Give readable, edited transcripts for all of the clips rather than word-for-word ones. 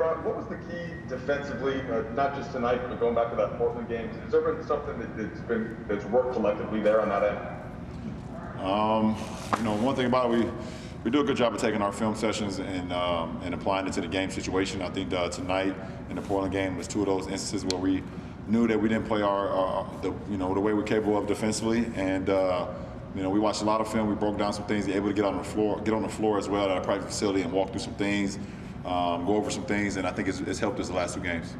Ron, what was the key defensively, not just tonight, but going back to that Portland game? Has there been something that's worked collectively there on that end? One thing about it, we do a good job of taking our film sessions and applying it to the game situation. I think tonight in the Portland game was two of those instances where we knew that we didn't play the way we're capable of defensively, and we watched a lot of film. We broke down some things, able to get on the floor as well at a private facility and walk through some things, go over some things, and I think it's helped us the last two games.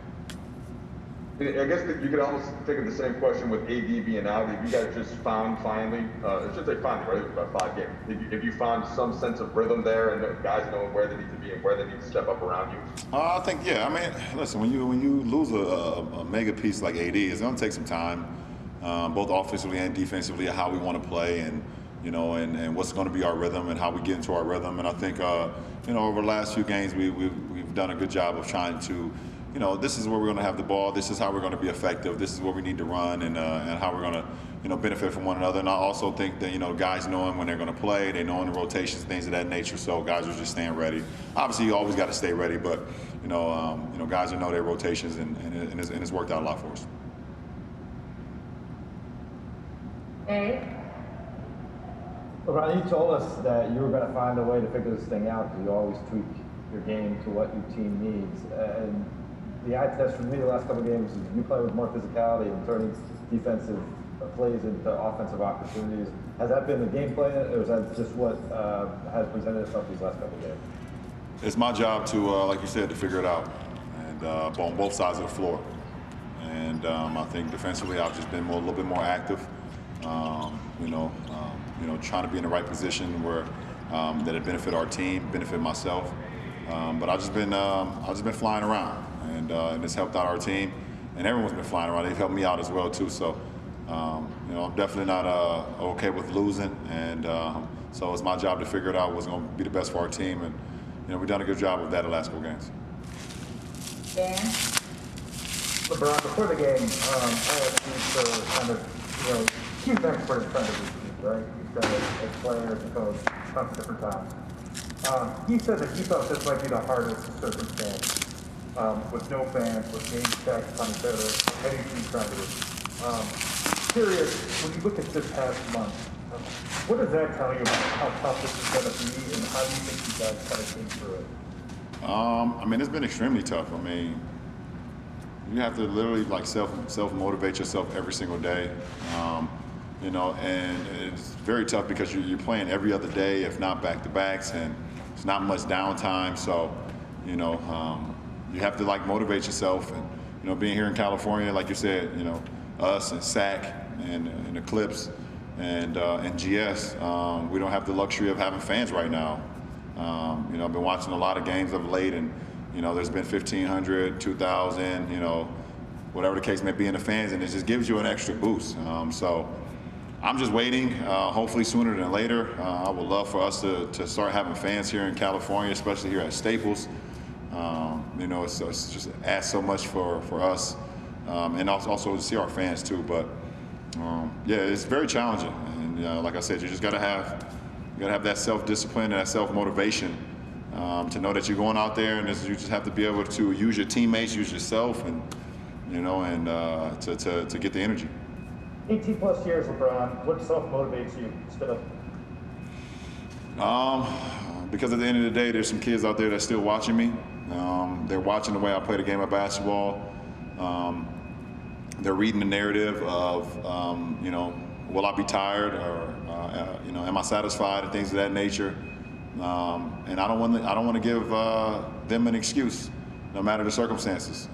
I guess that you could almost think of the same question with AD being out. Have you guys just found finally, I should say finally, right? It was about 5 games. Have you found some sense of rhythm there and guys knowing where they need to be and where they need to step up around you? I think, yeah. I mean, listen, when you lose a mega piece like AD, it's going to take some time, both offensively and defensively, how we want to play and what's going to be our rhythm and how we get into our rhythm. And I think, over the last few games, we've done a good job of trying to, this is where we're going to have the ball. This is how we're going to be effective. This is what we need to run and how we're going to, benefit from one another. And I also think that, guys knowing when they're going to play, they knowing the rotations, things of that nature. So guys are just staying ready. Obviously, you always got to stay ready, but, guys know their rotations and it's worked out a lot for us. Hey. LeBron, you told us that you were going to find a way to figure this thing out because you always tweak your game to what your team needs. And the eye test for me the last couple of games is you play with more physicality and turning defensive plays into offensive opportunities. Has that been the game plan, or is that just what has presented itself these last couple of games? It's my job to, like you said, to figure it out, and on both sides of the floor. And I think defensively, I've just been a little bit more active. Trying to be in the right position where that it benefit our team, benefit myself. But I've just been flying around, and it's helped out our team. And everyone's been flying around. They've helped me out as well too. So, I'm definitely not okay with losing, and so it's my job to figure it out what's going to be the best for our team. And we've done a good job of that the last couple games. Dan? LeBron, before the game, I asked you for kind of, key things for the defender this week, right? You said as players and coach, at different times. He said that he thought this might be the hardest circumstance, with no fans, with game stacks on each other, heading to trying to. Curious, when you look at this past month, what does that tell you about how tough this is going to be, and how do you think you guys kind of came through it? It's been extremely tough. You have to literally self motivate yourself every single day. And it's very tough because you're playing every other day, if not back-to-backs, and it's not much downtime. So, you have to motivate yourself. And being here in California, like you said, us and SAC and Eclipse and GS, we don't have the luxury of having fans right now. I've been watching a lot of games of late, and there's been 1,500, 2,000, whatever the case may be in the fans, and it just gives you an extra boost. So I'm just waiting, hopefully sooner than later. I would love for us to start having fans here in California, especially here at Staples. It's just adds so much for us, and also to see our fans too. But it's very challenging, and like I said, you just gotta have that self-discipline and that self-motivation to know that you're going out there, and you just have to be able to use your teammates, use yourself, and to get the energy. 18 plus years, LeBron. What self-motivates you still? Because at the end of the day, there's some kids out there that's still watching me. They're watching the way I play the game of basketball. They're reading the narrative of, will I be tired, or am I satisfied, and things of that nature. And I don't want to give them an excuse, no matter the circumstances.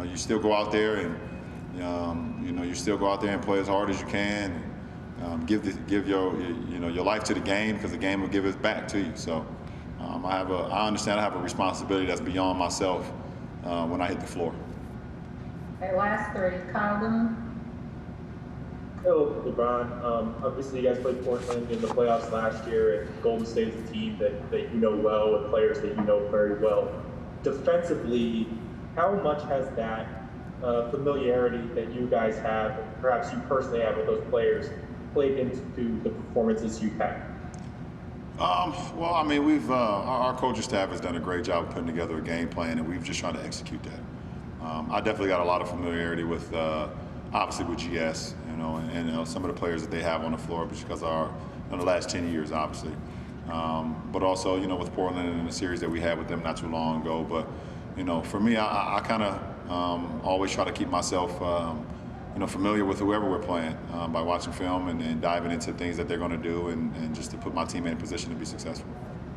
You still go out there and you still go out there and play as hard as you can. And, give your life to the game, because the game will give it back to you. So I understand I have a responsibility that's beyond myself when I hit the floor. Okay, last 3, Condon. Hello, LeBron. Obviously, you guys played Portland in the playoffs last year, and Golden State is a team that you know well, and players that you know very well. Defensively, how much has that familiarity that you guys have, and perhaps you personally have with those players, played into the performances you've had? Well, I mean, our coaching staff has done a great job of putting together a game plan, and we've just trying to execute that. I definitely got a lot of familiarity with, obviously, with GS, and some of the players that they have on the floor, just because in the last 10 years, obviously. But also, with Portland and the series that we had with them not too long ago. But, for me, I kind of always try to keep myself, familiar with whoever we're playing by watching film and diving into things that they're going to do and just to put my team in a position to be successful.